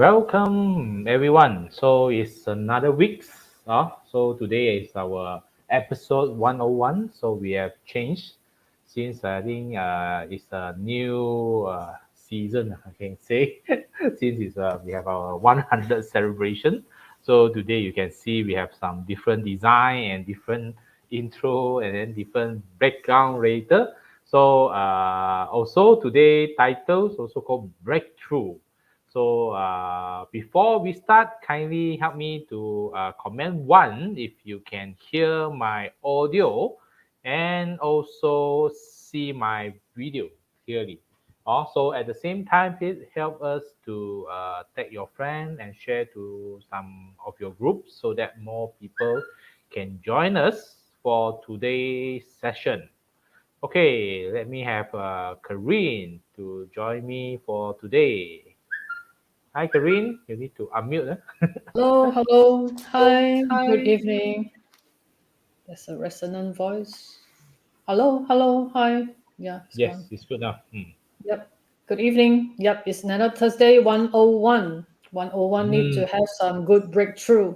Welcome everyone. So it's another week. So today is our episode 101. So we have changed since I think it's a new season. I can say since we have our 100 celebration. So today you can see we have some different design and different intro and then different background later. So also today titles also called breakthrough. So before we start, kindly help me to comment one if you can hear my audio and also see my video clearly. Also, at the same time, please help us to tag your friend and share to some of your groups so that more people can join us for today's session. Okay, let me have Kareen to join me for today. Hi, Kareen. You need to unmute. Hello, hello, hi, good evening. There's a resonant voice. Hello, hello, hi. Yeah, it's Yes, gone. it's good now. Yep. Good evening. Yep, it's another Thursday 101. 101 need to Mm. have some good breakthrough.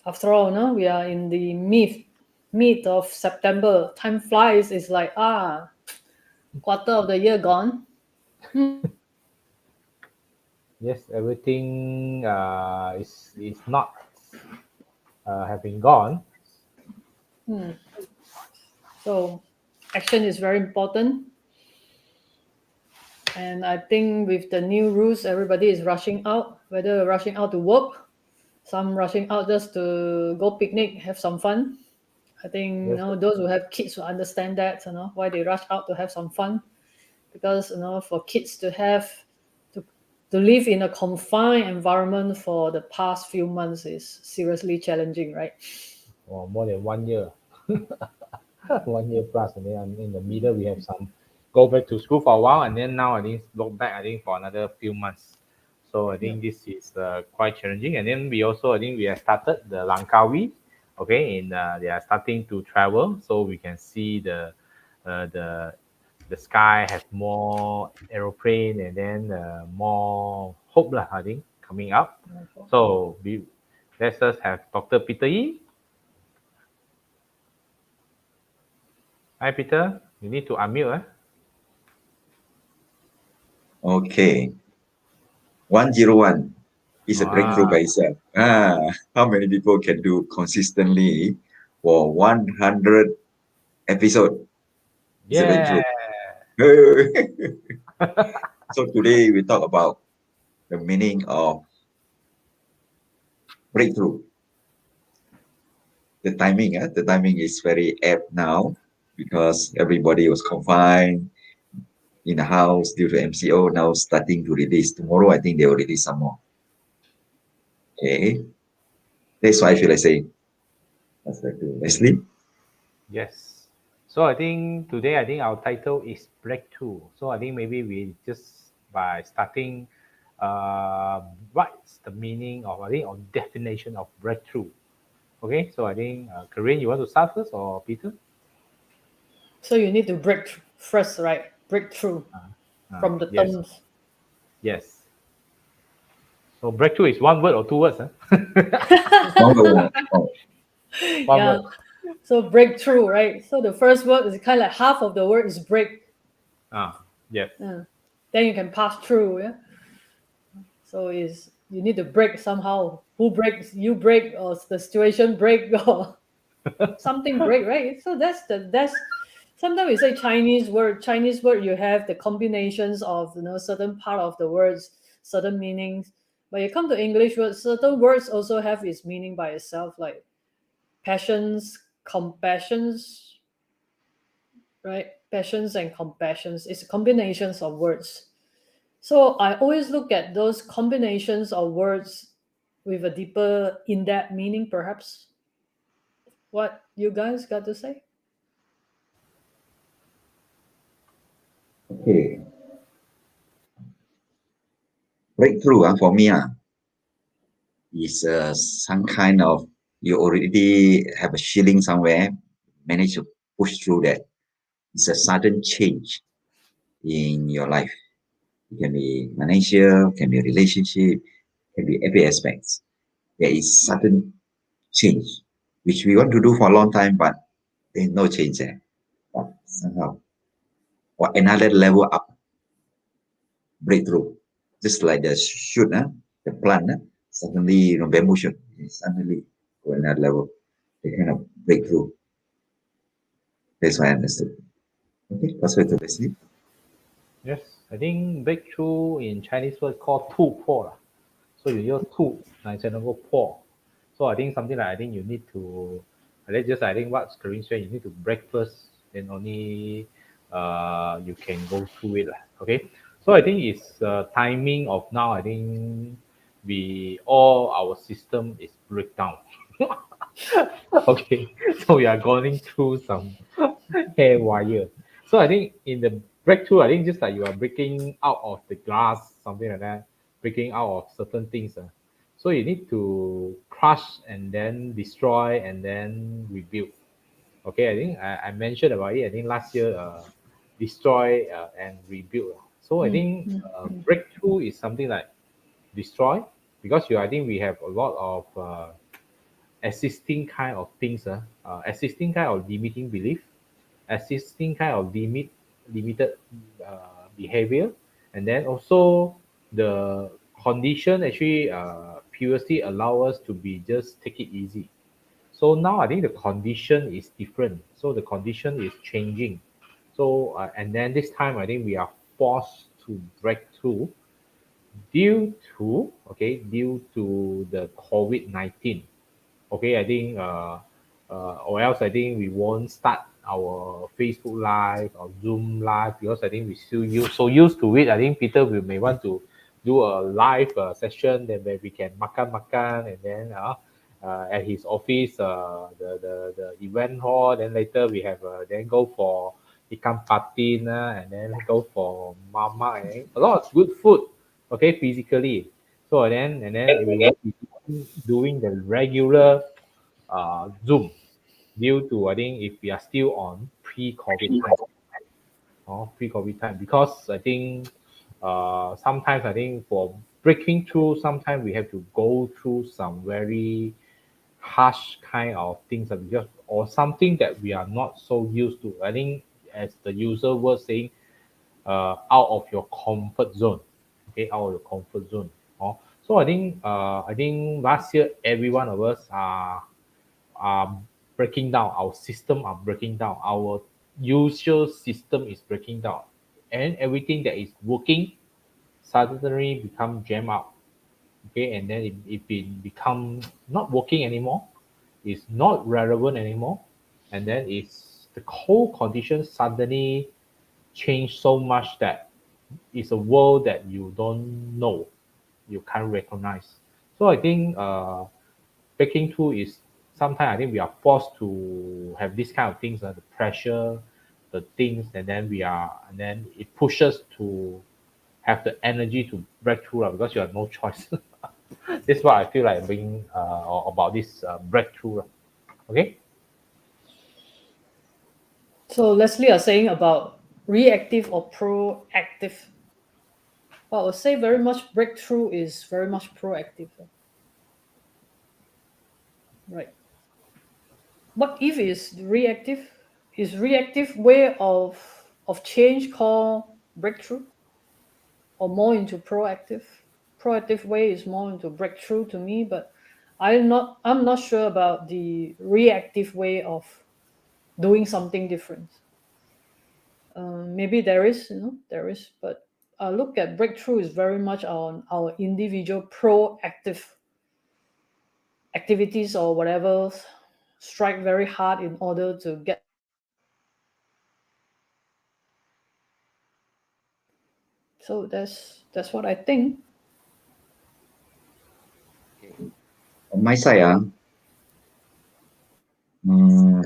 After all, no, we are in the mid of September. Time flies. It's like quarter of the year gone. Yes, everything is not have been gone. Hmm. So action is very important. And I think with the new rules, everybody is rushing out, whether rushing out to work, some rushing out just to go picnic, have some fun. I think Yes, those who have kids will understand that, why they rush out to have some fun. Because for kids to have to, to live in a confined environment for the past few months is seriously challenging, right? for more than 1 year, 1 year plus, and then in the middle we have some go back to school for a while, and then now I think look back, I think for another few months. So I Yep. think this is quite challenging. And then we also I think we have started the Langkawi, okay, in they are starting to travel, so we can see uh, the the sky has more aeroplane and then more hope lah, I think coming up. So let's just have Dr. Peter Yi. Hi Peter, you need to unmute. Okay, 101 is a breakthrough Ah, by itself. How many people can do consistently for 100 episode? It's a yeah. breakthrough. So today we talk about the meaning of breakthrough. The timing is very apt now because everybody was confined in the house due to MCO. Now starting to release. Tomorrow, I think they will release some more. Okay, that's why I feel like saying. That's breakthrough. Leslie. Yes. So I think today I think our title is breakthrough. So I think maybe we just by starting what's the meaning of I think or definition of breakthrough. Okay, so I think Corinne, you want to start first or Peter? So you need to break first, right? Breakthrough from the Yes, terms. yes. So breakthrough is one word or two words? Huh? Oh, One Yeah. word. So breakthrough, right? So the first word is kind of like half of the word is break. Yes. Then you can pass through. Yeah. So is you need to break somehow. Who breaks? You break, or the situation break, or something break, right? So that's. Sometimes we say Chinese word. Chinese word, you have the combinations of certain part of the words, certain meanings. But you come to English words, certain words also have its meaning by itself, like passions, compassions, right? Passions and compassions. It's combinations of words. So I always look at those combinations of words with a deeper, in-depth meaning, perhaps. What you guys got to say? okay. Breakthrough for me is some kind of you already have a shilling somewhere, manage to push through that. It's a sudden change in your life. It can be financial, can be relationship, can be every aspects. There is sudden change, which we want to do for a long time, but there's no change there. But somehow, or another level up, breakthrough. Just like the shoot, the plant, suddenly, bamboo shoot, suddenly go another level. They kind of breakthrough. That's what I understood. Okay, pass it to Leslie. Yes, I think breakthrough in Chinese word called 突破 lah. So you use 突才能够破. So I think something like I think you need to, let's just I think what Karin said, you need to break first, then only you can go through it lah. Okay. So I think it's timing of now. I think we all our system is breakdown. Okay, so we are going through some hair wire. So I think in the breakthrough, I think just like you are breaking out of the glass, something like that, breaking out of certain things. So you need to crush and then destroy and then rebuild. Okay, I think I mentioned about it. I think last year, destroy and rebuild. So I Mm, think mm, breakthrough is something like destroy because you. I think we have a lot of existing kind of things, existing kind of limiting belief, existing kind of limited behavior, and then also the condition actually previously allow us to be just take it easy. So now I think the condition is different. So the condition is changing. So and then this time I think we are forced to break through due to the COVID-19. Okay, I think or else I think we won't start our Facebook Live or Zoom Live because I think we still so used to it. I think Peter will may want to do a live session then where we can makan makan and then at his office the event hall. Then later we have then go for ikan patin and then go for mama and a lot of good food. Okay, physically. So and then we will be doing the regular Zoom due to I think if we are still on pre-COVID time or pre-COVID time because I think sometimes I think for breaking through sometimes we have to go through some very harsh kind of things that because or something that we are not so used to. I think as the user was saying out of your comfort zone. Okay, out of your comfort zone. Oh, so I think last year every one of us are breaking down. Our system are breaking down. Our usual system is breaking down, and everything that is working suddenly become jam out. Okay, and then it become not working anymore. It's not relevant anymore, and then it's the whole condition suddenly change so much that it's a world that you don't know, you can't recognize. So I think breaking through is sometimes I think we are forced to have this kind of things, the pressure, the things, and then it pushes to have the energy to break through because you have no choice. This is what I feel like being about this breakthrough. Okay. So Leslie are saying about reactive or proactive. Well, I would say very much breakthrough is very much proactive. Right. What if is reactive? Is reactive way of change called breakthrough or more into proactive? Proactive way is more into breakthrough to me, but I'm not sure about the reactive way of doing something different. Maybe there is, but look at breakthrough is very much on our individual proactive activities or whatever, strike very hard in order to get. So that's what I think. On my side, mm,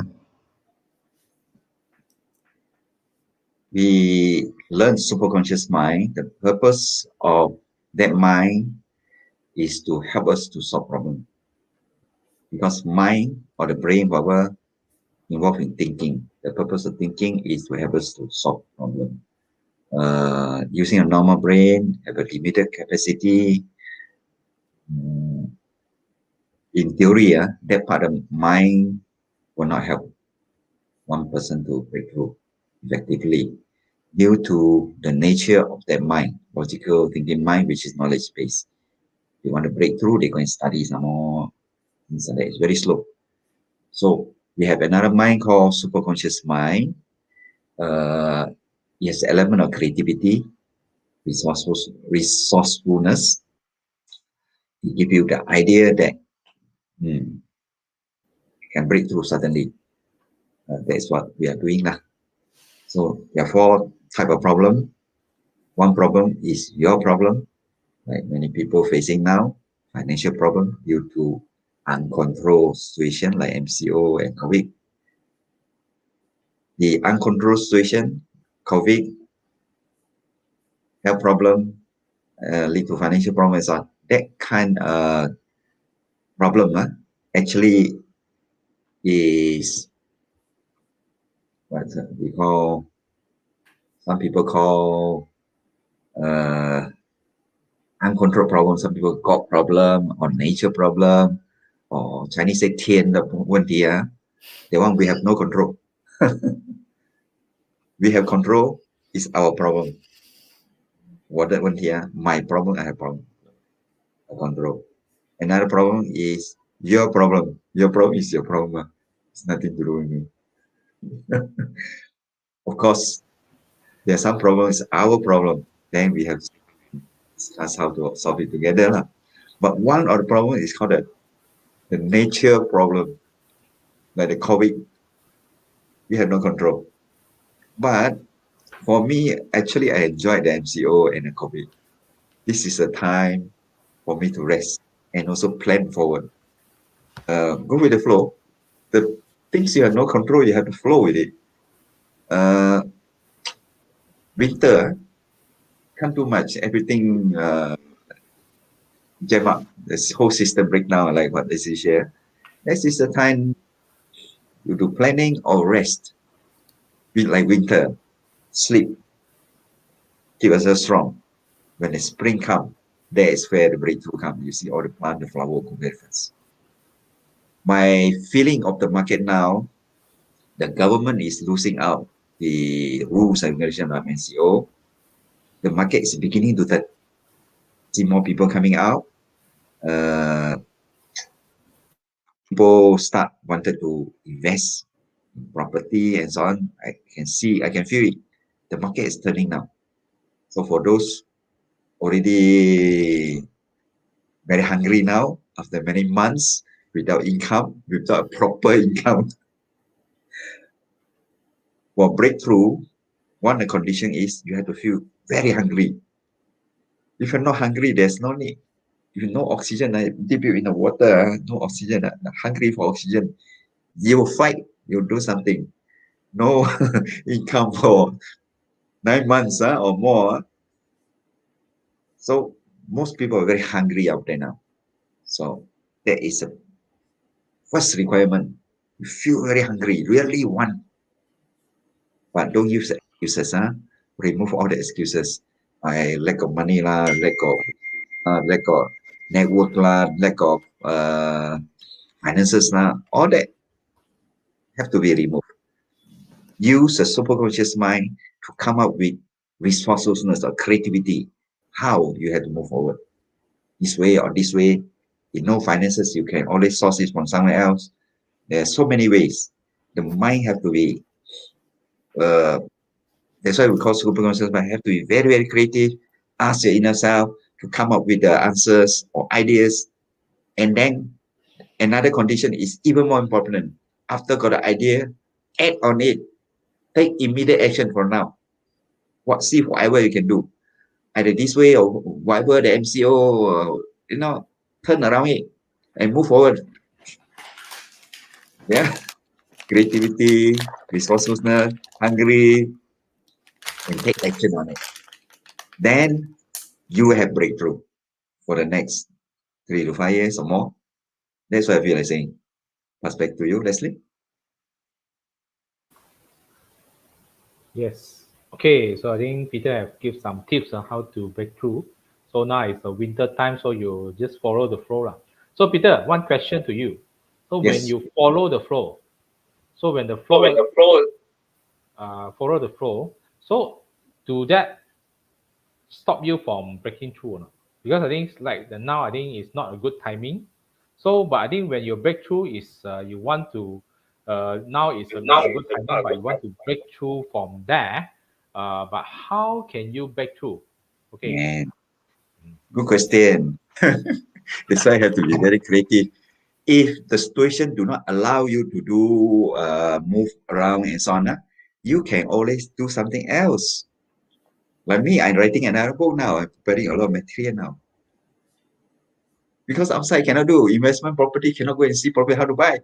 we learn superconscious mind. The purpose of that mind is to help us to solve problem. Because mind or the brain, whatever, involved in thinking. The purpose of thinking is to help us to solve problem. using a normal brain, have a limited capacity. In theory, that part of mind will not help one person to break through effectively due to the nature of their mind, logical thinking mind, which is knowledge based. They want to break through, they go and study some more things like that. It's very slow. So we have another mind called superconscious mind. It has element of creativity, resourcefulness. It give you the idea that can break through suddenly. That's what we are doing now. So there are four type of problem. One problem is your problem, like many people facing now, financial problem due to uncontrolled situation like MCO and COVID. The uncontrolled situation, COVID, health problem, lead to financial problem and so on. That kind of problem actually is what we call, some people call uncontrolled problem, some people God problem or nature problem, or Chinese say 天的问题 the one we have no control. We have control is our problem. 我的问题 my problem, I have problem. I control. Another problem is your problem. Your problem is your problem. It's nothing to do with me. Of course, there are some problems, our problem. Then we have to discuss how to solve it together. But one of the problem is called the nature problem, like the COVID. We have no control. But for me, actually, I enjoyed the MCO and the COVID. This is a time for me to rest and also plan forward. Go with the flow. The things you have no control, you have to flow with it. Winter, can't do much. Everything jam up. This whole system break down, like what this is here. This is the time you do planning or rest. Like winter, sleep, keep us strong. When the spring comes, there is where the breakthrough comes. You see all the plant, the flower go very fast. My feeling of the market now, the government is losing out the rules and regulation of NCO. The market is beginning to see more people coming out. People start wanted to invest in property and so on. I can feel it. The market is turning now. So for those already very hungry now, after many months without income, without a proper income, for breakthrough, one the condition is you have to feel very hungry. If you're not hungry, there's no need. If you no oxygen, deep in the water, no oxygen, hungry for oxygen, you will fight, you'll do something. No income for 9 months or more. So most people are very hungry out there now. So that is a first requirement. You feel very hungry, really want. But don't use excuses. Remove all the excuses. I lack of money, lack of network, lack of finances, all that have to be removed. Use a superconscious mind to come up with resourcefulness or creativity. How you have to move forward. This way or this way. If no finances, you can always source it from somewhere else. There are so many ways. The mind have to be, that's why we call superconscious mind, have to be very, very creative. Ask your inner self to come up with the answers or ideas. And then another condition is even more important. After got the idea, act on it. Take immediate action for now. See whatever you can do. Either this way or whatever the MCO, turn around it and move forward. Yeah. Creativity, resourcefulness, hungry, and take action on it. Then you will have breakthrough for the next 3 to 5 years or more. That's what I feel like saying. Pass back to you, Leslie. Yes. Okay, so I think Peter have give some tips on how to break through. So now it's a winter time, so you just follow the flow lah. So Peter, one question to you. So when Yes. you follow the flow, so when the So when flow the flow, follow the flow, so do that stop you from breaking through or not? Because I think it's like the now I think it's not a good timing. So, but I think when your breakthrough is you want to now it's now not a good it's timing, not a but good you time. want to break through from there. But how can you break through? Okay. And good question. That's why I have to be very creative. If the situation do not allow you to do move around and so on, you can always do something else. Like me, I'm writing another book now. I'm preparing a lot of material now. Because outside cannot do investment property, cannot go and see property how to buy.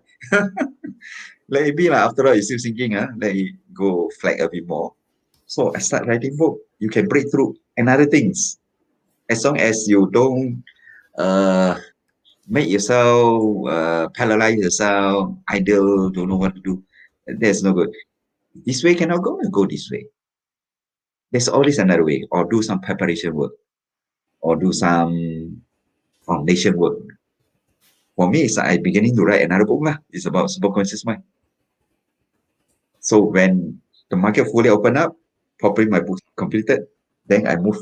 Let it be like after all, you're still thinking, let it go flag a bit more. So I start writing book. You can break through another things as long as you don't uh, make yourself paralyze yourself, idle, don't know what to do. That's no good. This way cannot go this way. There's always another way, or do some preparation work, or do some foundation work. For me, it's I beginning to write another book lah. It's about subconscious mind. So when the market fully open up, probably my book completed, then I move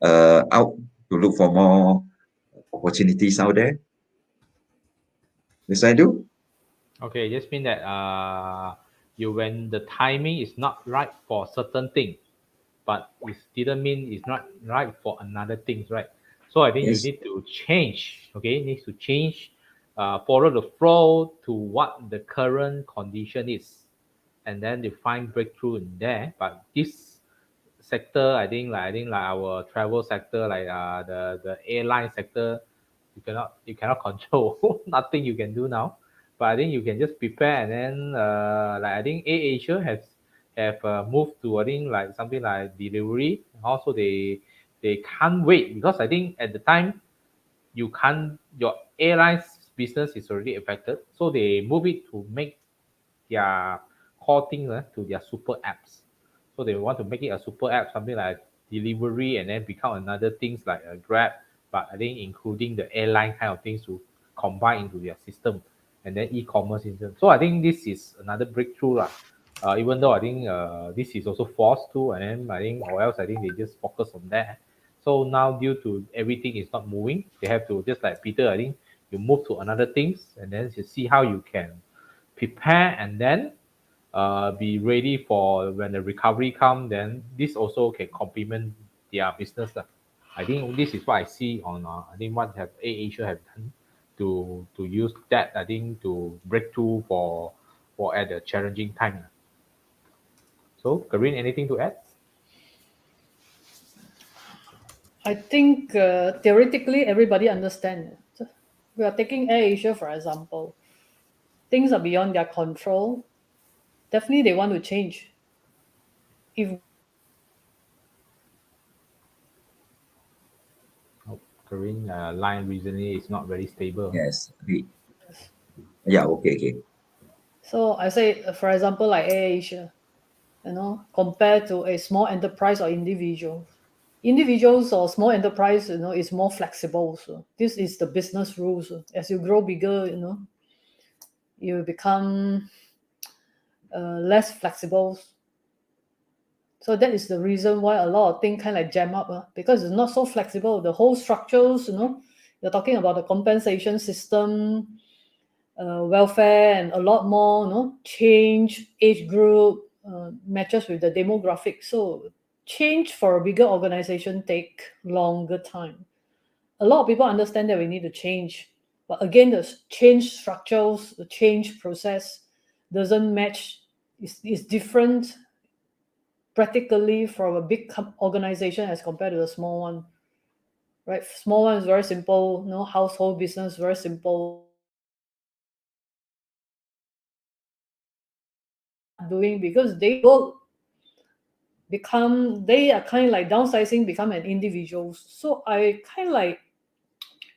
out to look for more opportunities out there. This I do. Okay, just mean that you when the timing is not right for certain thing, but it didn't mean it's not right for another things, right? So I think you Yes. need to change. Okay, needs to change, follow the flow to what the current condition is, and then you find breakthrough in there. But this sector, I think like our travel sector, like the airline sector, you cannot control. Nothing you can do now. But I think you can just prepare, and then like I think AirAsia has have moved to I think like something like delivery. Also they can't wait because I think at the time you can't your airlines business is already affected, so they move it to make their core thing to their super apps. So they want to make it a super app, something like delivery, and then become another things like a Grab, but I think including the airline kind of things to combine into their system, and then e-commerce system. So I think this is another breakthrough lah. Even though I think this is also forced to, and then I think or else I think they just focus on that. So now due to everything is not moving, they have to just like Peter. I think you move to another things, and then you see how you can prepare and then be ready for when the recovery come. Then this also can complement their business lah. I think this is what I see on I think what have AirAsia have done to use that I think to break through for at a challenging time. So Karine, anything to add? I think theoretically everybody understands. We are taking AirAsia for example. Things are beyond their control. Definitely, they want to change. If Oh, Karine, line recently is not very stable. Yes. Yeah. Okay. Okay. so, I say, for example, like AirAsia, compared to a small enterprise or individuals or small enterprise, is more flexible. So this is the business rules. As you grow bigger, you become less flexible. So that is the reason why a lot of things kind of like jam up, because it's not so flexible. The whole structures, you're talking about the compensation system, welfare, and a lot more, change, age group, matches with the demographic. So change for a bigger organization take longer time. A lot of people understand that we need to change, but again, the change structures, the change process doesn't match. It's different practically from a big organization as compared to a small one, right? Small one is very simple, household business, very simple. Doing because they will become, they are kind of like downsizing, become an individual. So I kind of like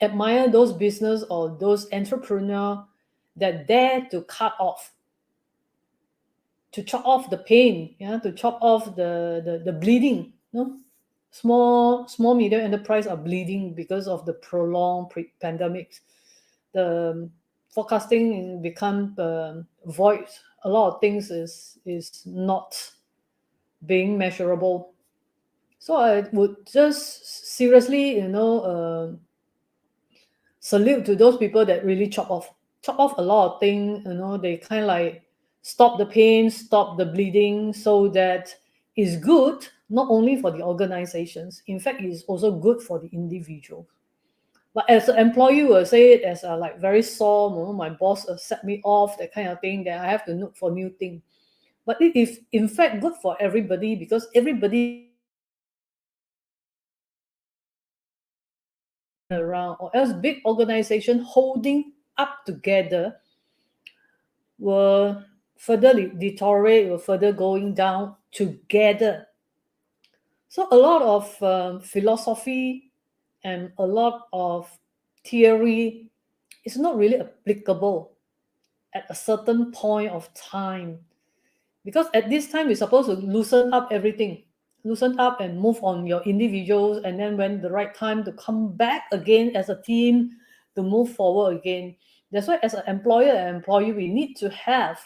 admire those business or those entrepreneur that dare to cut off. to chop off the pain, to chop off the bleeding. Small medium enterprise are bleeding because of the prolonged pandemics. The forecasting become void. A lot of things is not being measurable. So I would just seriously, salute to those people that really chop off a lot of things. They kind of like stop the pain, stop the bleeding, so that is good not only for the organizations. In fact, it's also good for the individual. But as an employee, will say it as a like very sore. My boss set me off, that kind of thing. That I have to look for new thing. But it is in fact good for everybody, because everybody around, or else big organization holding up together will further deteriorate, will further going down together. So a lot of philosophy and a lot of theory is not really applicable at a certain point of time, because at this time you're supposed to loosen up everything, loosen up and move on your individuals, and then when the right time to come back again as a team to move forward again. That's why as an employer and employee, we need to have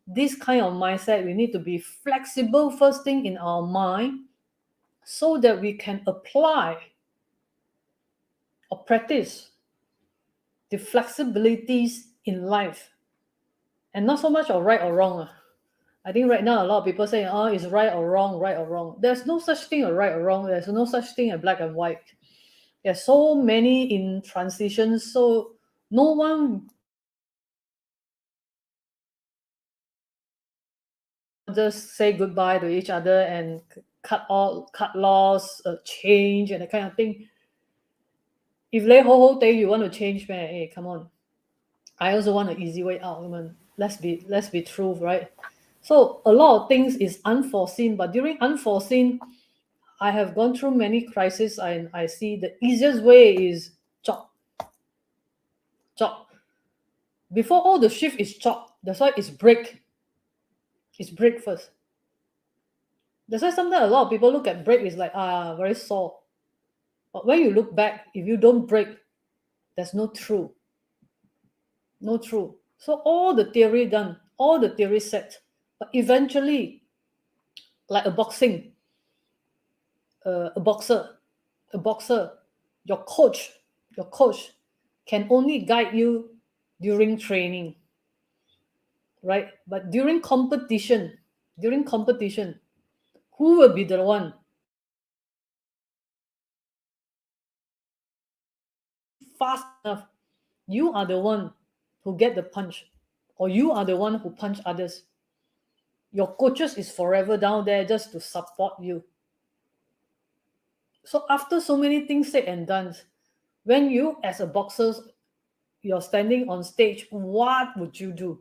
this kind of mindset. We need to be flexible first thing in our mind, so that we can apply or practice the flexibilities in life, and not so much of right or wrong. I think right now a lot of people say, oh, it's right or wrong, right or wrong. There's no such thing as right or wrong. There's no such thing as black and white. There's so many in transition, so no one just say goodbye to each other and cut loss, change, and that kind of thing. If they whole day you want to change, man, hey, come on. I also want an easy way out. Man. Let's be true, right? So a lot of things is unforeseen, but during unforeseen, I have gone through many crises, and I see the easiest way is chop. Before all the shift is chop. That's why it's break. It's break first. That's why sometimes a lot of people look at break is like, very sore. But when you look back, if you don't break, there's no true. No true. So all the theory done, all the theory set, but eventually, like a boxing, a boxer, your coach can only guide you during training, right? But during competition, who will be the one fast enough? You are the one who get the punch, or you are the one who punch others. Your coaches is forever down there just to support you. So after so many things said and done, when you as a boxer, you're standing on stage, what would you do?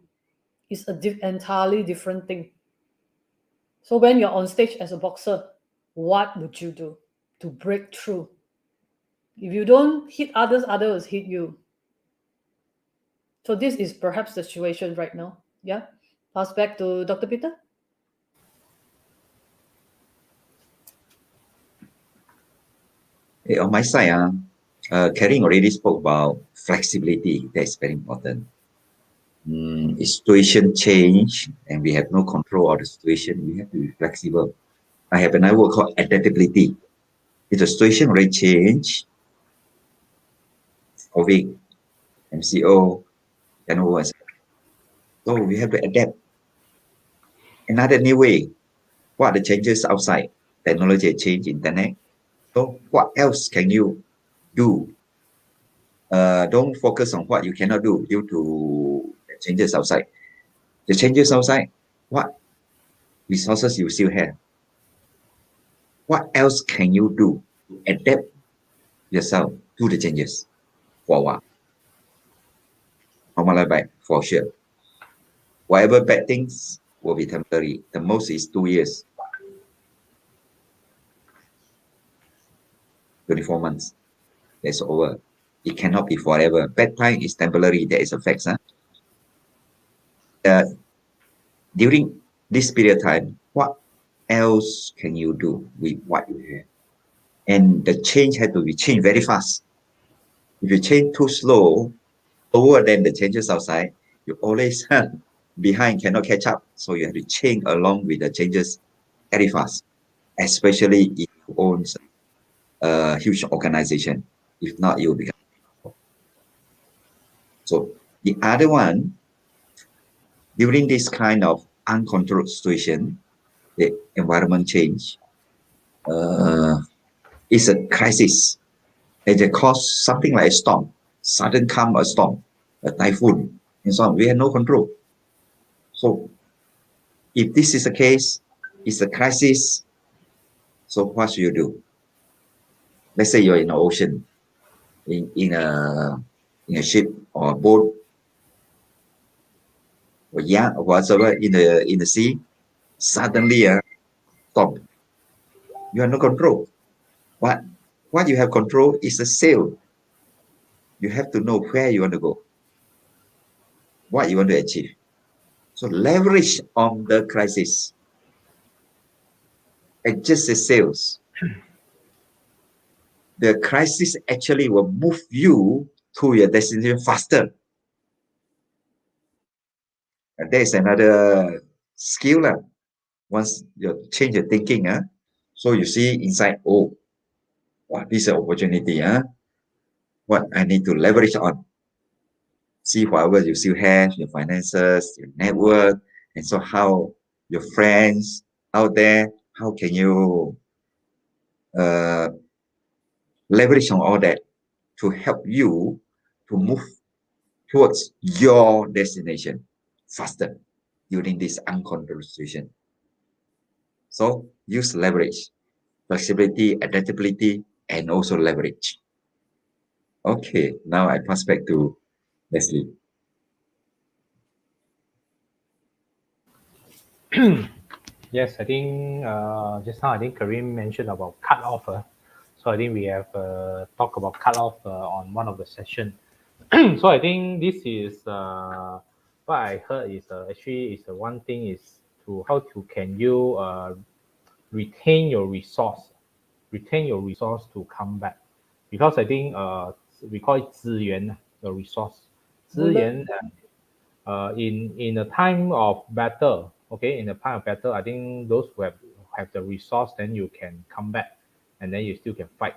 It's an entirely different thing. So when you're on stage as a boxer, what would you do to break through? If you don't hit others, others hit you. So this is perhaps the situation right now. Yeah. Pass back to Dr. Peter. On my side, Karen already spoke about flexibility. That's very important. If situation change and we have no control of the situation, we have to be flexible. I have another word called adaptability. If the situation already change, COVID, MCO, and all that. So we have to adapt. Another new way. What are the changes outside? Technology change, internet. So what else can you do? Don't focus on what you cannot do due to the changes outside. The changes outside, what resources you still have? What else can you do to adapt yourself to the changes for a while? Back for sure. Whatever bad things will be temporary. The most is 2 years. 24 months. That's over. It cannot be forever. Bad time is temporary. There is a fact. During this period of time, what else can you do with what you have? And the change had to be changed very fast. If you change too slower than the changes outside, you always behind, cannot catch up. So you have to change along with the changes very fast, especially if you own a huge organization. If not, you'll become. So the other one, during this kind of uncontrolled situation, the environment change is a crisis. It cause something like a storm, sudden come a storm, a typhoon, and so on. We have no control. So if this is the case, it's a crisis. So what should you do? Let's say you're in the ocean, in a ship or a boat or yacht or whatever in the sea. Suddenly, stop. You have no control. What you have control is the sail. You have to know where you want to go, what you want to achieve. So leverage on the crisis. Adjust the sails. The crisis actually will move you to your destination faster. And there is another skill. Once you change your thinking, so you see inside, oh, wow, this is an opportunity. What I need to leverage on. See whatever you still have, your finances, your network, and so how your friends out there, how can you uh, leverage on all that to help you to move towards your destination faster during this uncontrolled situation. So use leverage, flexibility, adaptability, and also leverage. Okay, now I pass back to Leslie. Yes, I think just now I think Karim mentioned about cut off. So I think we have talked about cut off on one of the session. So I think this is what I heard is actually is one thing is to how to can you retain your resource to come back, because I think we call it 资源, the resource 资源 in a time of battle, okay, in a time of battle, I think those who have the resource, then you can come back, and then you still can fight.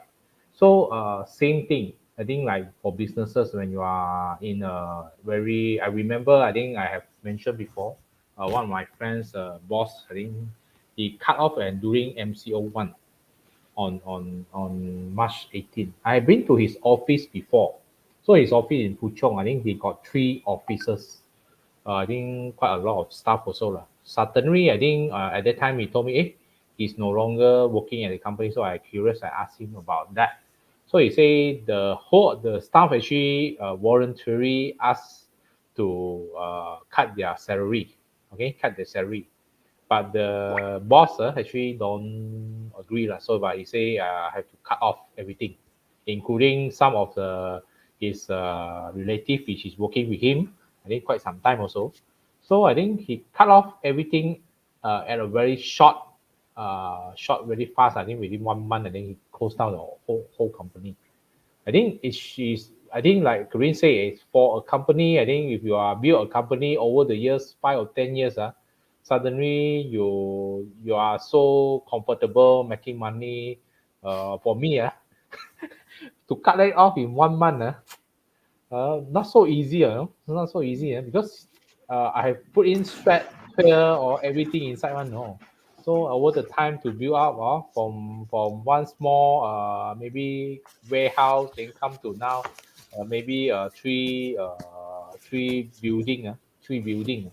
So same thing. I think like for businesses, when you are in a very, I remember, I think I have mentioned before, one of my friends, boss, I think he cut off and during MCO1 on March 18. I've been to his office before. So his office in Puchong, I think he got 3 offices. I think quite a lot of staff also lah. Suddenly, I think at that time he told me, he's no longer working at the company. So I curious, I asked him about that. So he say the staff actually voluntarily asked to cut their salary, okay, cut their salary. But the boss actually don't agree lah. So but he say have to cut off everything, including some of his relative which is working with him. I think quite some time also. So I think he cut off everything at a very short, very fast. I think within 1 month, and then he closed down the whole company. I think she's. I think like Corinne say, it's for a company. I think if you are build a company over the years, 5 or 10 years, suddenly you are so comfortable making money. For me, to cut that off in 1 month, not so easy, not so easy, because I have put in sweat, fear, or everything inside one, no. So over the time to build up, from one small maybe warehouse, then come to now maybe three building.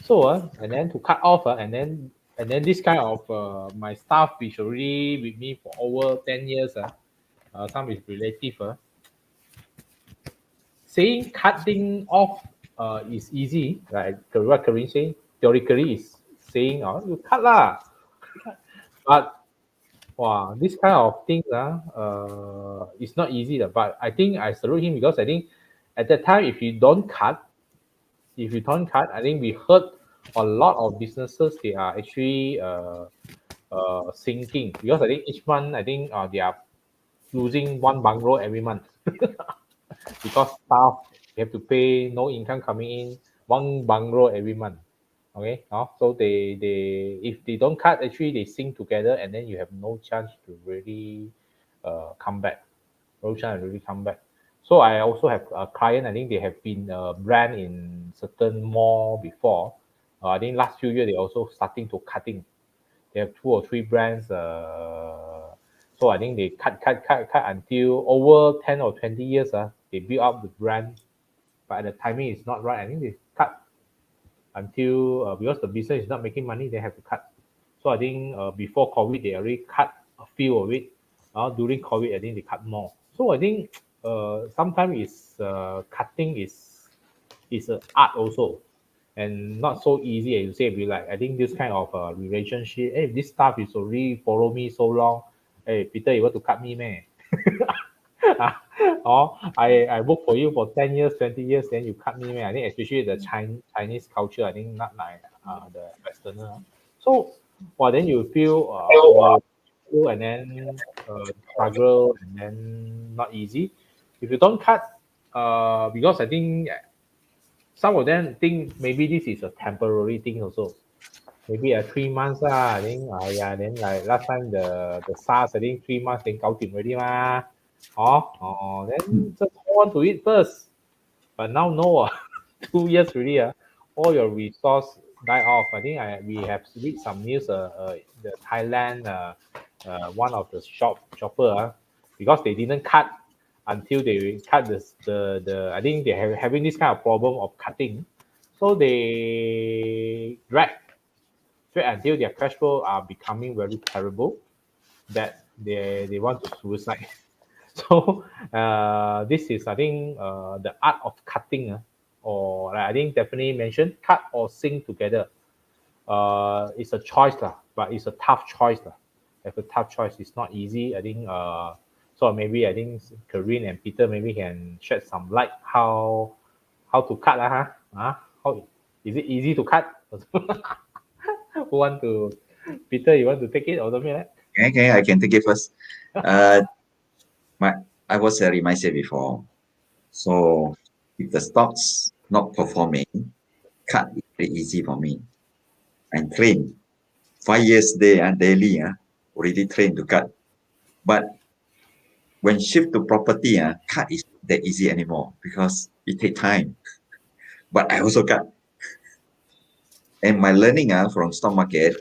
So and then to cut off, and then this kind of my staff which already with me for over 10 years, some is relative. Saying cutting off is easy, like what Karin say. Theoretically, is saying, oh, you cut lah. But wow, this kind of thing, it's not easy. But I think I salute him, because I think at that time, if you don't cut, I think we hurt a lot of businesses they are actually sinking because I think each month I think they are losing one bungalow every month because staff you have to pay no income coming in one bungalow every month. Okay, so they if they don't cut actually they sink together and then you have no chance to really come back. No chance to really come back. So I also have a client. I think they have been a brand in certain mall before. I think last few years they also starting to cutting. They have two or three brands. So I think they cut until over 10 or 20 years. They build up the brand, but the timing is not right. I think they cut until because the business is not making money, they have to cut. So I think before COVID, they already cut a few of it. During COVID, I think they cut more. So I think sometimes it's cutting is an art also, and not so easy as you say. Be like I think this kind of relationship. Hey, this staff is already follow me so long. Hey, Peter, you want to cut me, man? or I work for you for 10 years, 20 years, then you cut me, man. I think especially the Chinese culture, I think not like the Westerner. So, well, then you feel and then struggle and then not easy. If you don't cut, because I think some of them think maybe this is a temporary thing also. Maybe 3 months lah. I think yeah. Then like last time the SARS, I think 3 months then 搞定 already mah. Then just hold on to it first. But now no, 2 years already. All your resource die off. I think we have read some news. The Thailand one of the shopper because they didn't cut until they cut the I think they have having this kind of problem of cutting, so they drag until their cash flow are becoming very terrible that they want to suicide. So this is I think the art of cutting, or like I think definitely mentioned cut or sing together. It's a choice lah, but it's a tough choice lah. It's a tough choice. It's not easy. I think so maybe I think Corinne and Peter maybe can shed some light how to cut lah, how is it easy to cut? Who want to? Peter, you want to take it or something like that? Okay, I can take it first. I was reminded before. So if the stocks not performing, cut is very easy for me. I'm trained 5 years daily, already trained to cut. But when shift to property, cut is not that easy anymore because it take time. But I also cut. And my learning from stock market,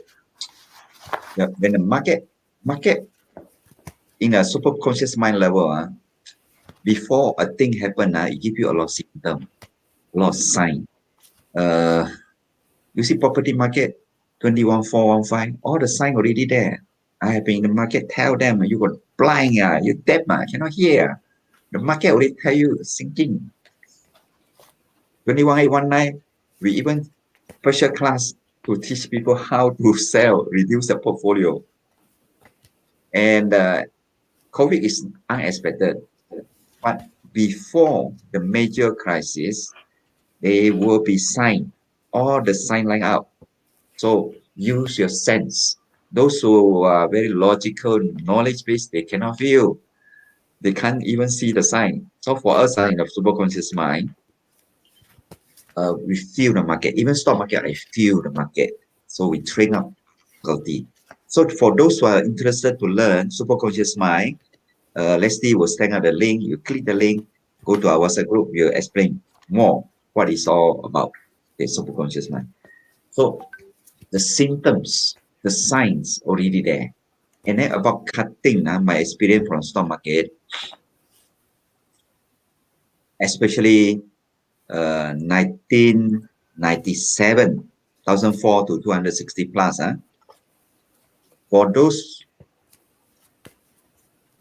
when the market in a subconscious mind level, before a thing happen, it give you a lot of symptom, a lot of sign. You see property market 21,415, all the sign already there. I have been in the market, tell them you got blind, you deaf, cannot hear. The market already tell you sinking. 21,819, we even special class to teach people how to sell, reduce the portfolio. And COVID is unexpected. But before the major crisis, they will be sign, all the sign line up. So use your sense. Those who are very logical, knowledge-based, they cannot feel. They can't even see the sign. So for us in the superconscious mind, we feel the market. Even stock market, I feel the market. So we train up faculty. So for those who are interested to learn superconscious mind, Leslie will send out the link. You click the link, go to our WhatsApp group. We'll explain more what it's all about. Okay, superconscious mind. So the symptoms, the signs already there. And then about cutting, my experience from stock market, especially 1997, 1,004 to 260 plus. For those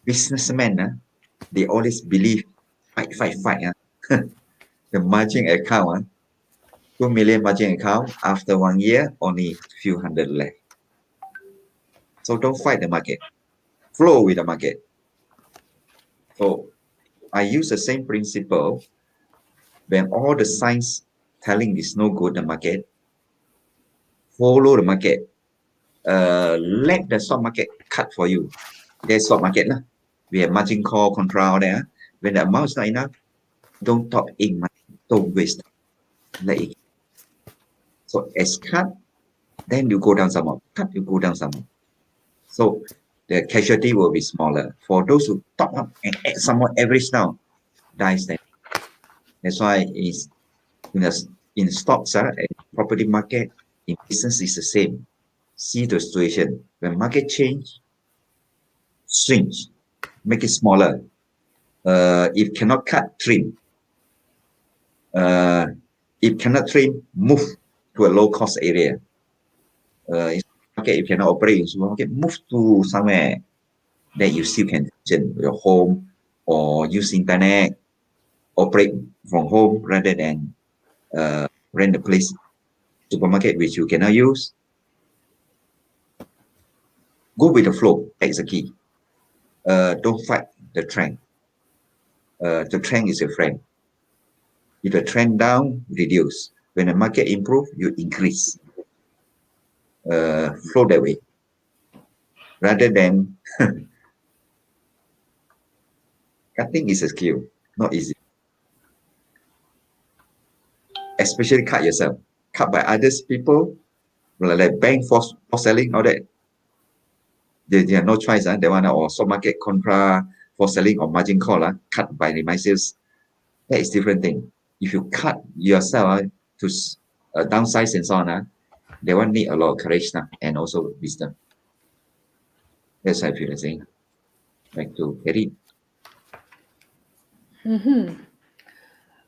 businessmen, they always believe fight. The margin account, 2 million margin account, after 1 year, only few hundred left. So don't fight the market. Flow with the market. So I use the same principle when all the signs telling is no good, the market, follow the market. Let the stock market cut for you. There's stock market lah. We have margin call, contra there. When the amount is not enough, don't top in money. Don't waste. Let it. So as cut, then you go down some more. Cut, you go down some more. So the casualty will be smaller. For those who top up and add some more average now, dies then. That's why it's in stocks and property market, in business is the same. See the situation. When market change, shrink, make it smaller. If cannot cut, trim. If cannot trim, move to a low cost area. In market, if cannot operate in supermarket, move to somewhere that you still can function your home or use internet, operate from home rather than rent a place, supermarket which you cannot use. Go with the flow, that's the key. Don't fight the trend. The trend is your friend. If the trend down, reduce. When the market improve, you increase. Flow that way. Rather than cutting is a skill, not easy. Especially cut yourself. Cut by others people, like bank for selling, all that. They have no choice. They want or stock market contra for selling or margin call cut by the myself. That is different thing. If you cut yourself to downsize and so on, they won't need a lot of courage and also wisdom. That's how I feel the same. Back to Eddie.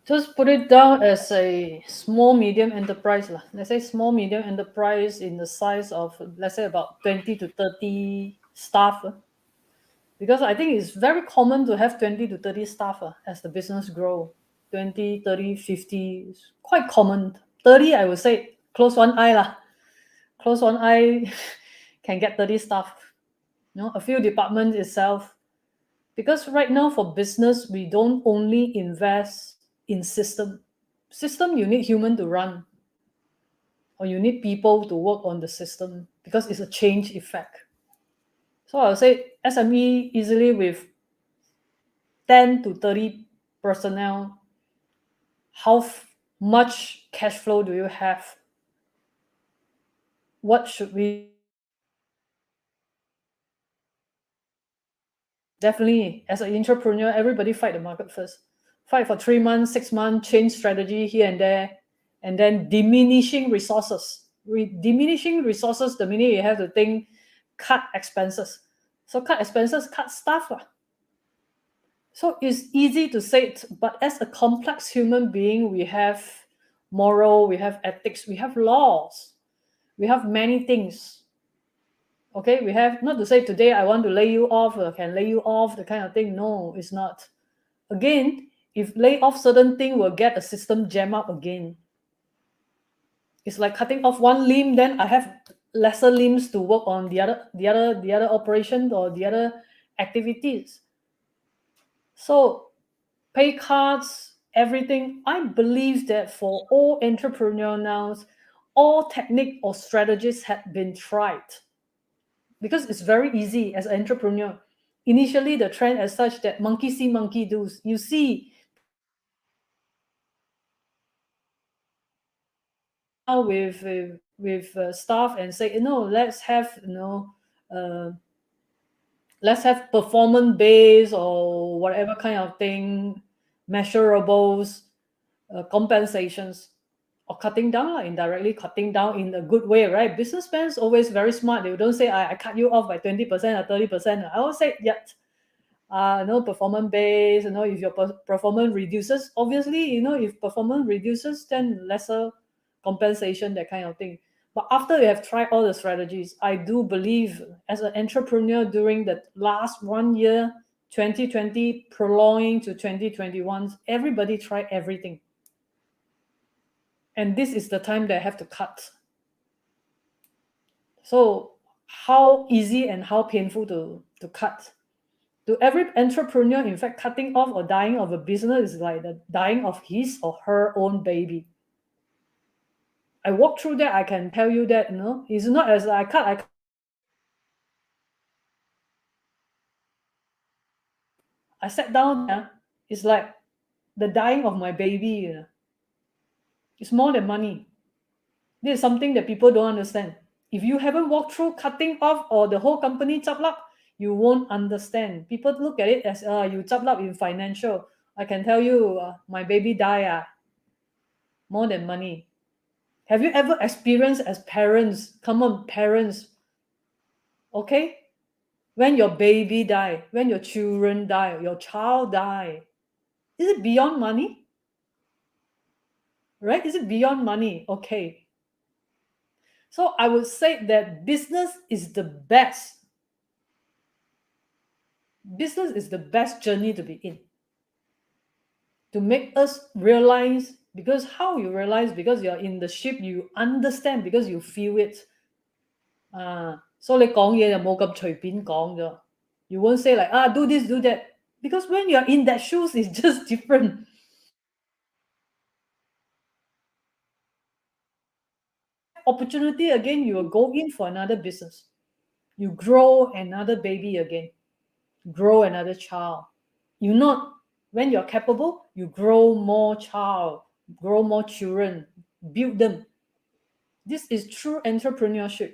Just put it down as a small medium enterprise. Let's say small medium enterprise in the size of, let's say, about 20 to 30 staff. Because I think it's very common to have 20 to 30 staff as the business grow. 20, 30, 50 is quite common. 30, I would say, close one eye. Close one eye can get 30 staff. A few departments itself. Because right now for business, we don't only invest in system. System, you need human to run. Or you need people to work on the system because it's a change effect. So I would say SME easily with 10 to 30 personnel, how much cash flow do you have? What should we? Definitely, as an entrepreneur, everybody fight the market first. Fight for 3 months, 6 months, change strategy here and there, and then diminishing resources. Diminishing resources, the minute you have to think, cut expenses. So cut expenses, cut staff. So it's easy to say it, but as a complex human being, we have moral, we have ethics, we have laws, we have many things. Okay, we have, not to say today I want to lay you off or can lay you off, the kind of thing. No, it's not. Again, if lay off certain thing, will get a system jam up again. It's like cutting off one limb, then I have lesser limbs to work on the other operation or the other activities. So pay cards, everything. I believe that for all entrepreneurs now, all technique or strategies have been tried. Because it's very easy as an entrepreneur. Initially, the trend as such that monkey see, monkey do. You see with staff and say, let's have let's have performance based or whatever kind of thing, measurables, compensations, or cutting down, indirectly cutting down in a good way, right? Businessmen always very smart. They don't say, I cut you off by 20% or 30%. I will say, performance based, if your performance reduces, obviously, if performance reduces, then lesser compensation, that kind of thing. But after you have tried all the strategies, I do believe as an entrepreneur during the last 1 year, 2020, prolonging to 2021, everybody tried everything. And this is the time they have to cut. So how easy and how painful to cut? To every entrepreneur, in fact, cutting off or dying of a business is like the dying of his or her own baby. I walk through that, I can tell you that, it's not as I sat down there, it's like the dying of my baby. It's more than money. This is something that people don't understand. If you haven't walked through cutting off or the whole company chop up, you won't understand. People look at it as you chop up in financial. I can tell you, my baby die, more than money. Have you ever experienced as parents? Come on, parents. Okay? When your baby die, when your children die, your child die, is it beyond money? Right? Is it beyond money? Okay. So I would say that business is the best. Business is the best journey to be in. To make us realize, because how you realize, because you're in the ship, you understand because you feel it. So 你講嘢就冇咁隨便講咗。You won't say like, do this, do that. Because when you're in that shoes, it's just different. Opportunity again, you will go in for another business. You grow another baby again. Grow another child. You not, when you're capable, you grow more child, grow more children, build them. This is true entrepreneurship.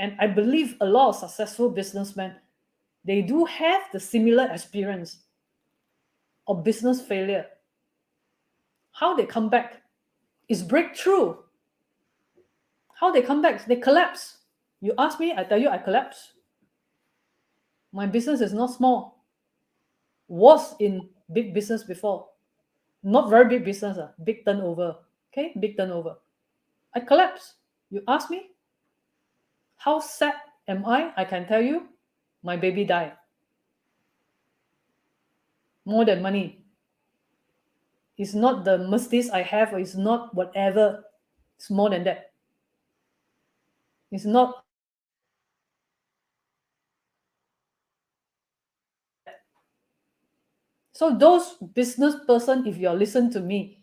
And I believe a lot of successful businessmen, they do have the similar experience of business failure. How they come back is breakthrough. How they come back, they collapse. You ask me, I tell you I collapse. My business is not small. Was in big business before. Not very big business, big turnover. Okay, big turnover. I collapse. You ask me, how sad am I? I can tell you, my baby died. More than money. It's not the Mercedes I have, or it's not whatever. It's more than that. It's not. So those business person, if you're listening to me,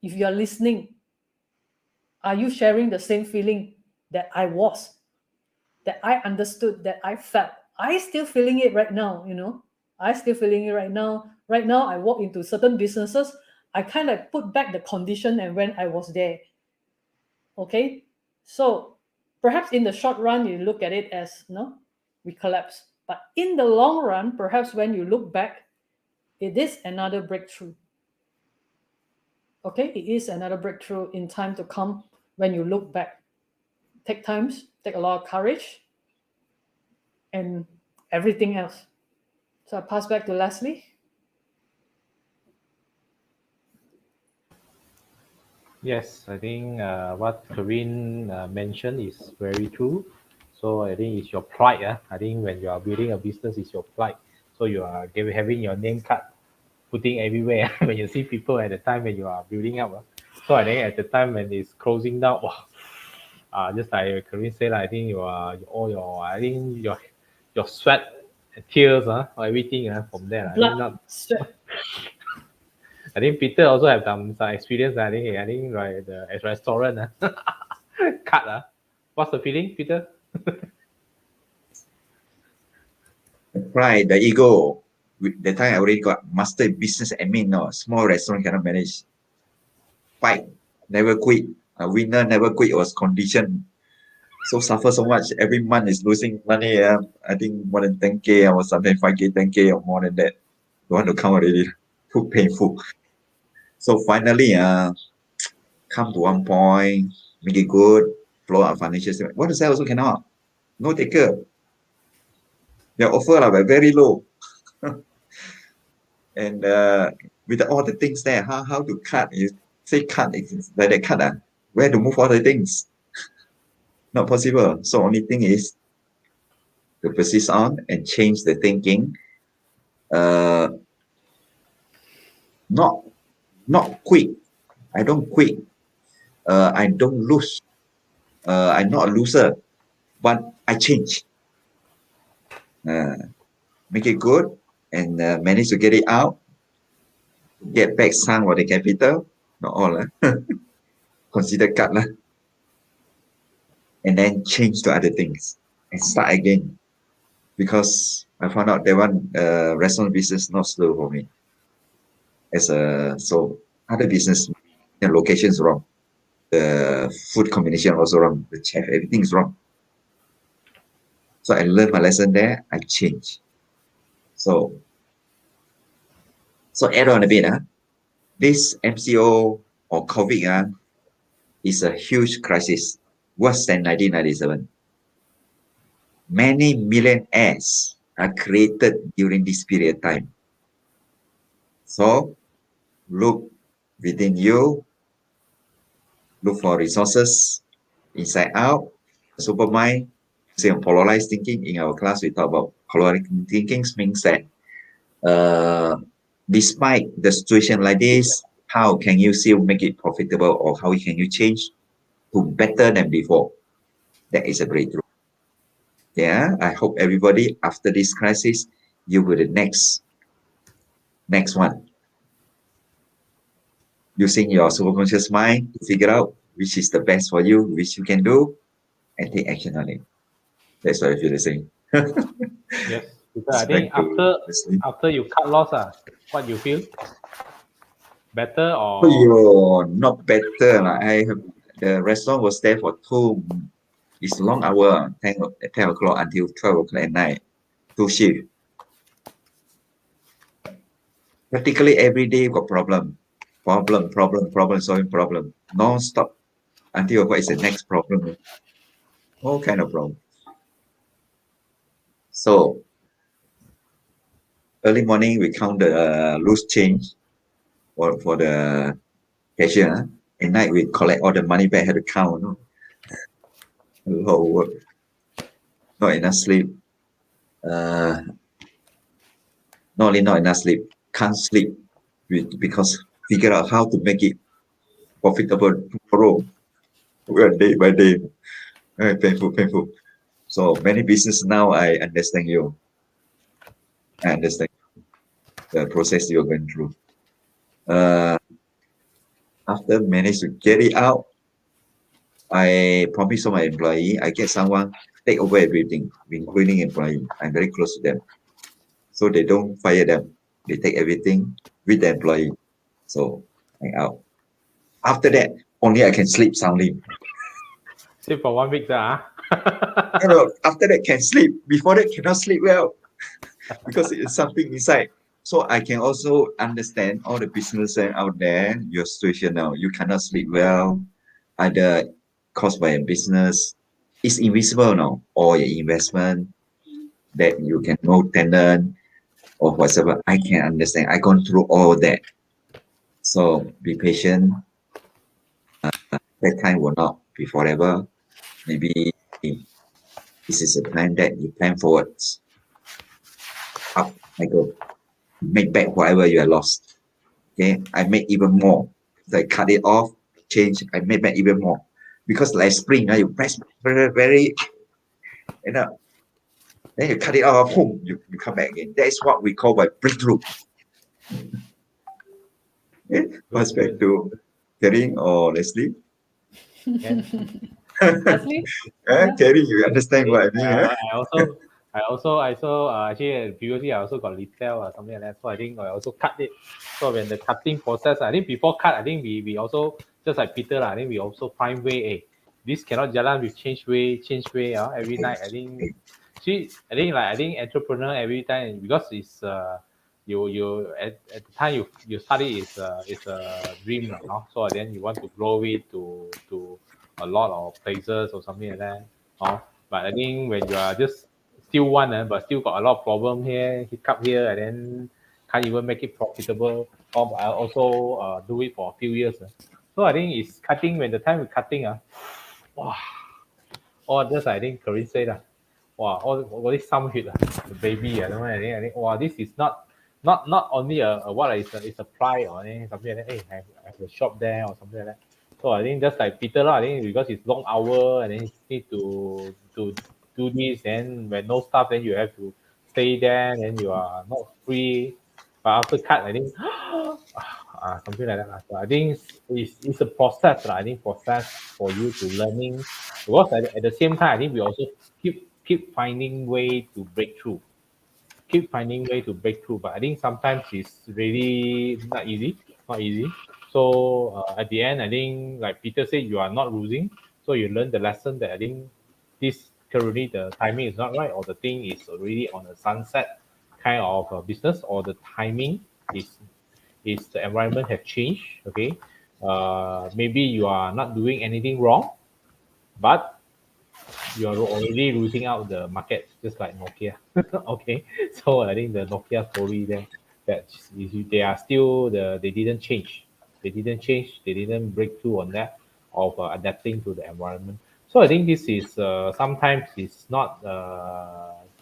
if you're listening, are you sharing the same feeling that I was, that I understood, that I felt? I still feeling it right now, I still feeling it right now. Right now, I walk into certain businesses, I kind of put back the condition and when I was there. Okay? So perhaps in the short run, you look at it as, we collapse. But in the long run, perhaps when you look back, it is another breakthrough. Okay? It is another breakthrough in time to come when you look back. Take a lot of courage, and everything else. So I pass back to Leslie. Yes, I think what Corinne mentioned is very true. So I think it's your pride. I think when you are building a business, it's your pride. So you are having your name card, putting everywhere when you see people at the time when you are building up. So I think at the time when it's closing down, just like Corinne said, I think I think your sweat, and tears, or everything from there. Blood, sweat. I think Peter also have some experience. I think like the restaurant cut. What's the feeling, Peter? The pride, the ego. That time I already got master business admin. No, small restaurant cannot manage. Fight, never quit. A winner never quit was condition. So suffer so much. Every month is losing money. I think more than 10K or something, 5K, 10K or more than that. Don't want to count already. Too painful. So finally, come to one point, make it good, flow our financial statement. What to say also cannot. No taker. Their offer are very low. And with all the things there, how to cut? You say cut, it's like they cut. Where to move all the things? Not possible. So only thing is to persist on and change the thinking. Not quit. I don't quit. I don't lose. I'm not a loser, but I change. Make it good and manage to get it out. Get back some of the capital. Not all. consider cut lah. And then change to other things and start again. Because I found out that one restaurant business not slow for me. So other business, the location is wrong. The food combination also wrong. The chef, everything is wrong. So I learned my lesson there. I changed. So add on a bit. This MCO or COVID is a huge crisis, worse than 1997. Many millionaires are created during this period of time. So look within you, look for resources inside out. Supermind, using polarized thinking. In our class, we talk about polarized thinking means that despite the situation like this, how can you still make it profitable, or how can you change to better than before? That is a breakthrough. Yeah, I hope everybody after this crisis, you will the next one. Using your subconscious mind to figure out which is the best for you, which you can do, and take action on it. That's what I feel the same. Yes, because I think after you cut loss, what you feel? Better or Not better. The restaurant was there for it's long hour, 10 o'clock until 12 o'clock at night, 2 shifts. Practically every day got problem, solving problem, non-stop until what is the next problem. All kind of problem. So early morning we count the loose change for the cashier. At night we collect all the money back, had to count. A lot of work. Not enough sleep. Not only not enough sleep, can't sleep because figure out how to make it profitable tomorrow. Well, day by day. Very painful. So many business now, I understand you. I understand the process you're going through. After manage to get it out, I promise to my employee, I get someone take over everything, including employee. I'm very close to them. So they don't fire them. They take everything with the employee. So I'm out. After that, only I can sleep soundly. sleep for 1 week, After that can sleep. Before that cannot sleep well because it's something inside. So I can also understand all the business out there, your situation now. You cannot sleep well, either caused by a business. It's invisible now, or your investment that you can no tenant or whatever. I can understand. I gone through all that. So be patient. That time will not be forever. Maybe this is a plan that you plan forwards. Up I go. Make back whatever you have lost. Okay, I make even more. I cut it off, change, I make back even more. Because like spring, you press very, then you cut it off, boom, you come back again. That is what we call by breakthrough. Okay, pass back to Kerry or Leslie. Leslie? Kerry, you understand what I mean? I also actually previously I also got retail or something like that. So I think I also cut it. So when the cutting process, I think before cut, I think we also just like Peter, I think we also find way. This cannot jalan with change way. Every night. I think I think entrepreneur every time because it's you at the time you study is a dream, no? So then you want to grow it to a lot of places or something like that. But I think when you are just still one, but still got a lot of problem here, hiccup here, and then can't even make it profitable. Or I also do it for a few years. So I think it's cutting when the time we're cutting, wow, all this I think Corinne said, wow, all this some hit, the baby, I don't know. I think wow, this is not only a what is a ply or anything, something like that. Hey, I have a shop there or something like that. So I think just like Peter, I think because it's long hour and then you need to do this, and when no staff, then you have to stay there, and you are not free. But after cut, I think something like that. So I think it's a process, right? I think process for you to learning because at the same time, I think we also keep finding way to break through, keep finding way to break through. But I think sometimes it's really not easy, not easy. So at the end, I think like Peter said, you are not losing. So you learn the lesson that I think this currently the timing is not right, or the thing is already on a sunset kind of business, or the timing is the environment have changed. Okay, maybe you are not doing anything wrong, but you are already losing out the market, just like Nokia. Okay, so I think the Nokia story there, that they are still they didn't change, they didn't break through on that of adapting to the environment. So I think this is sometimes it's not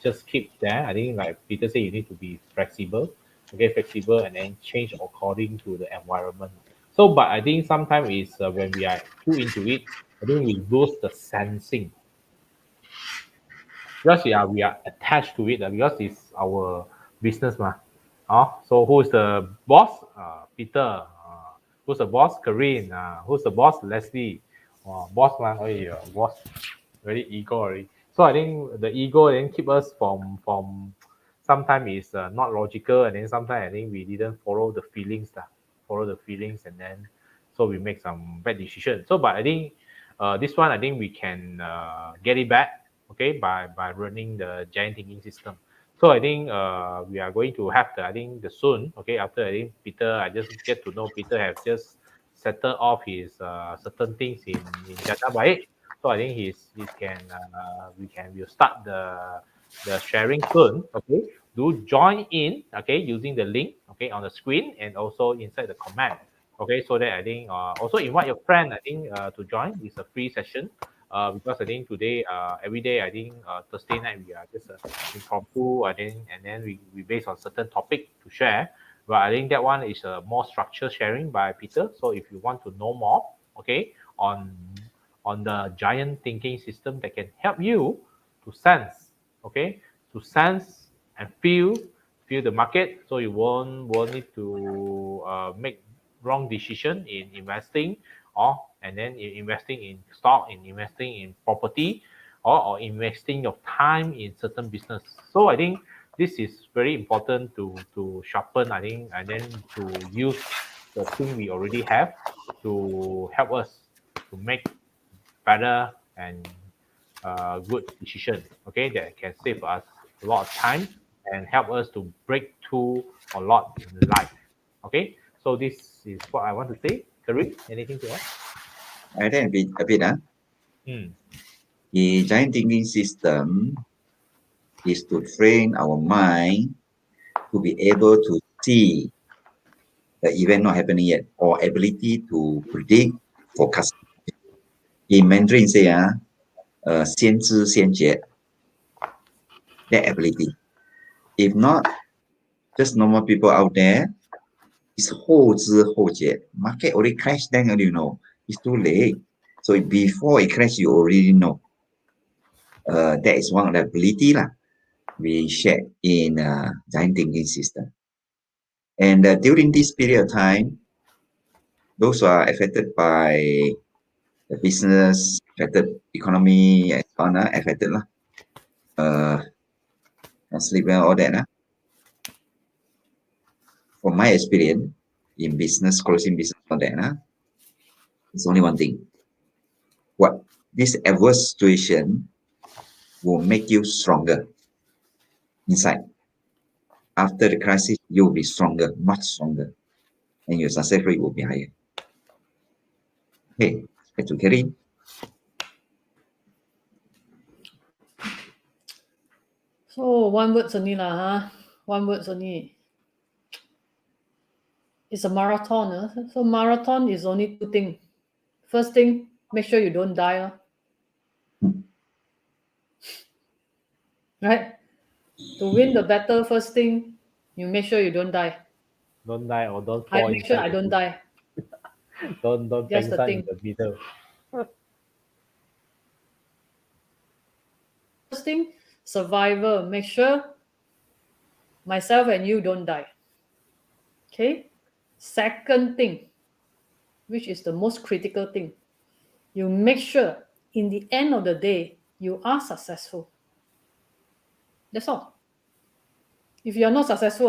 just keep there. I think like Peter said, you need to be flexible, okay, flexible and then change according to the environment. So, but I think sometimes is when we are too into it, I think we lose the sensing because we are attached to it because it's our business ma. So who's the boss? Peter. Who's the boss? Corinne. Who's the boss? Leslie. Boss man. Oh yeah, boss. Very ego already. So I think the ego then keep us from sometimes is not logical, and then sometimes I think we didn't follow the feelings lah, follow the feelings, and then so we make some bad decisions. So but I think this one I think we can get it back, okay, by running the giant thinking system. So I think we are going to have the I think the soon, okay, after I think Peter, I just get to know Peter have just settled off his certain things in Jata Baik. So I think he's can we'll start the sharing soon. Okay, do join in. Okay, using the link. Okay, on the screen and also inside the comment. Okay, so that I think also invite your friend. I think to join. It's a free session. Because I think today, every day, I think Thursday night we are just impromptu. I think, and then we based on certain topic to share. But I think that one is a more structured sharing by Peter. So if you want to know more, okay, on the giant thinking system that can help you to sense, okay, to sense and feel the market, so you won't need to make wrong decision in investing, or and then in investing in stock, in investing in property, or investing your time in certain business. So I think this is very important to sharpen, I think, and then to use the thing we already have to help us to make better and good decision, okay, that can save us a lot of time and help us to break through a lot in life. Okay, so this is what I want to say. Karim, anything to add? I think a bit. Hmm. The giant thinking system is to train our mind to be able to see the event not happening yet, or ability to predict, forecast. In Mandarin say 先知先觉, that ability. If not, just normal people out there, it's 后知后觉. Market already crashed, then you know it's too late. So before it crashed, you already know. That is one of the ability lah we share in giant thinking system. And during this period of time, those who are affected by the business, affected economy, and so on, affected lah. Sleep well, all that. From my experience in business, closing business, all that, it's only one thing. What this adverse situation will make you stronger inside. After the crisis, you will be stronger, much stronger, and your success rate will be higher. Okay, back to Kerry. So one words only lah, huh? One words only. It's a marathon. So marathon is only two things. First thing, make sure you don't die. Right? To win the battle, first thing, you make sure you don't die. Don't die or don't I fall make sure inside I don't die. don't That's the inside in thing. the middle. First thing, survival. Make sure myself and you don't die. Okay? Second thing, which is the most critical thing, you make sure in the end of the day you are successful. That's all. If you're not successful,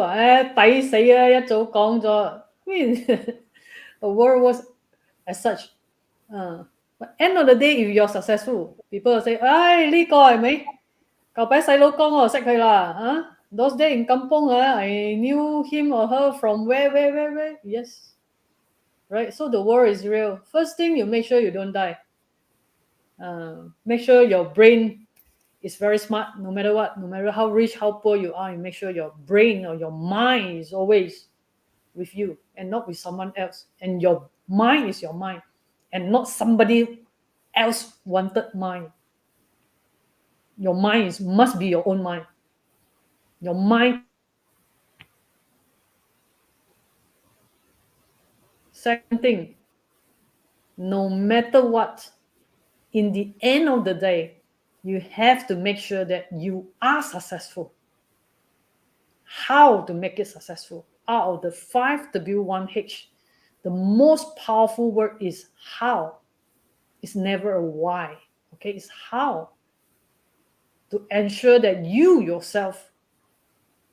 抵死啊！一早講咗 I mean, the world was as such. But end of the day, if you're successful, people will say, 呢個係咪舊擺細佬哥我就識佢啦Those days in kampong, I knew him or her from where? Yes. Right? So the war is real. First thing, you make sure you don't die. Make sure your brain is very smart, no matter what, no matter how rich, how poor you are, you make sure your brain or your mind is always with you and not with someone else. And your mind is your mind and not somebody else wanted mind. Your mind must be your own mind. Your mind. Second thing, no matter what, in the end of the day, you have to make sure that you are successful. How to make it successful? Out of the 5W1H, the most powerful word is how. It's never a why. Okay, it's how. To ensure that you yourself,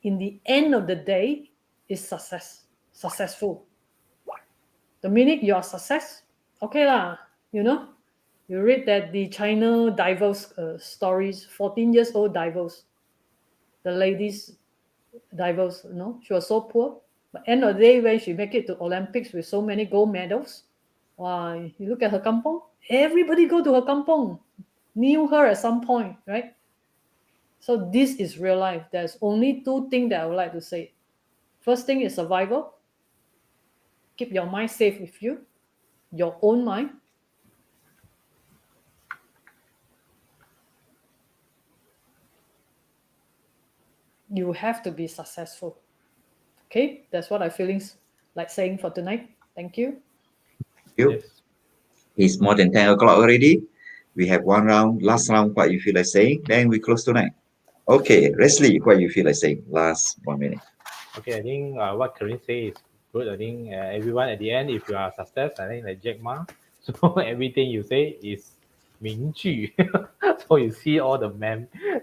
in the end of the day, is successful. The minute you are success, okay lah, you read that the China divers stories, 14 years old divers, the ladies divers, she was so poor. But end of the day, when she make it to Olympics with so many gold medals, wow, you look at her kampong, everybody go to her kampong, knew her at some point, right? So this is real life. There's only two things that I would like to say. First thing is survival. Keep your mind safe with you, your own mind. You have to be successful. Okay, that's what I'm feeling like saying for tonight. Thank you. Thank you. Yes. It's more than 10 o'clock already. We have one round, last round, what you feel like saying, then we close tonight. Okay, Leslie, what you feel like saying? Last 1 minute. Okay, I think what Karin say is good. I think everyone at the end, if you are success, I think like Jack Ma. So everything you say is 名句. So you see all the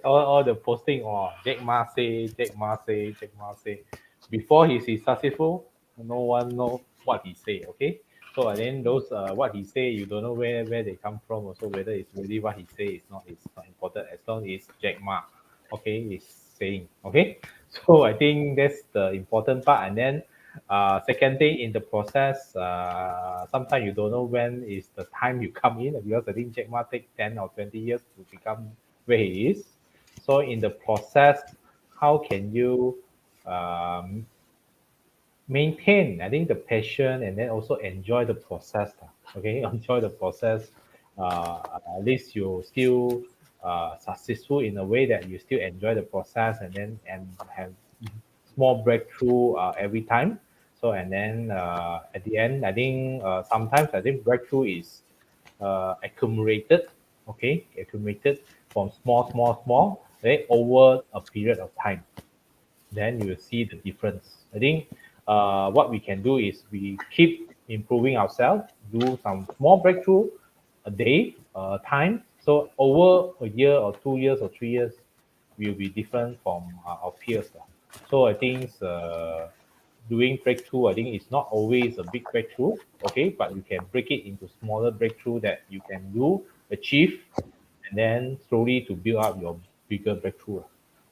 all the posting, Jack Ma say, Jack Ma say, Jack Ma say. Before he is successful, no one know what he say. Okay. So and then those what he say, you don't know where they come from. Also whether it's really what he say, it's not important as long as Jack Ma. Okay, is saying. Okay. So I think that's the important part. And then second thing in the process, sometimes you don't know when is the time you come in because I think Jack Ma take 10 or 20 years to become where he is. So in the process, how can you maintain, I think, the passion and then also enjoy the process. Okay, enjoy the process. At least you still successful in a way that you still enjoy the process and then have small breakthrough every time. So and then at the end, I think sometimes I think breakthrough is accumulated. Okay, accumulated from small, okay, over a period of time. Then you will see the difference. I think what we can do is we keep improving ourselves, do some small breakthrough a day, time. So over a year or 2 years or 3 years, will be different from our peers. So I think doing breakthrough, I think it's not always a big breakthrough, okay, but you can break it into smaller breakthrough that you can do, achieve, and then slowly to build up your bigger breakthrough.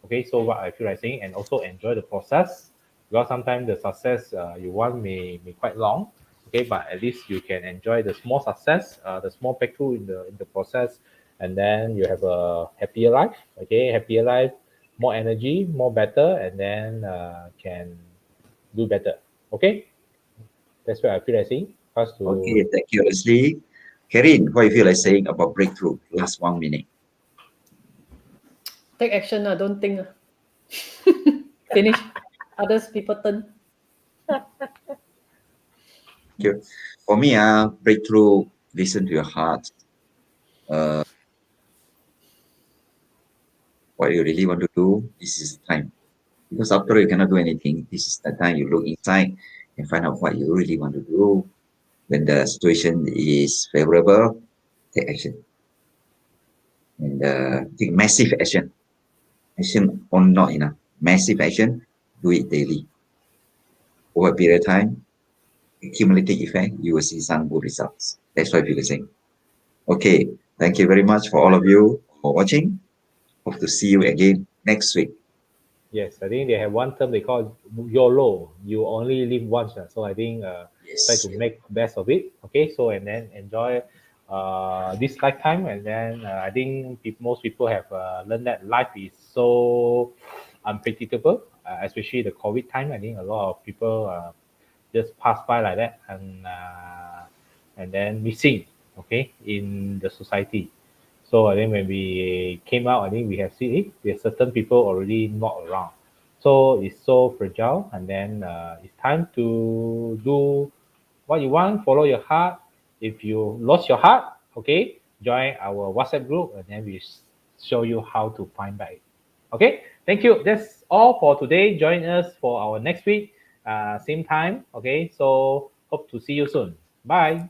Okay, so what I feel like saying, and also enjoy the process because sometimes the success you want may quite long. Okay, but at least you can enjoy the small success, the small breakthrough in the process, and then you have a happier life. Okay, happier life, more energy, more better, and then can do better. Okay, that's what I feel like saying. First to Okay, thank you, Leslie. Karin, what you feel like saying about breakthrough? Last 1 minute. Take action, don't think. Finish. Others people turn. Thank you. For me, breakthrough, listen to your heart. What you really want to do, this is the time. Because after you cannot do anything, this is the time you look inside, and find out what you really want to do. When the situation is favorable, take action and take massive action. Action on not enough. Massive action, do it daily. Over a period of time, accumulative effect, you will see some good results. That's what people saying. Okay, thank you very much for all of you for watching. Hope to see you again next week. Yes, I think they have one term they call YOLO. You only live once. So I think try Yes. to make best of it. Okay, so and then enjoy this lifetime. And then I think most people have learned that life is so unpredictable, especially the COVID time. I think a lot of people just pass by like that and then missing, okay, in the society. So I think when we came out, I think we have seen it. There's certain people already not around. So it's so fragile, and then it's time to do what you want. Follow your heart. If you lost your heart, okay, join our WhatsApp group, and then we show you how to find back. Okay, thank you. That's all for today. Join us for our next week, same time. Okay, so hope to see you soon. Bye.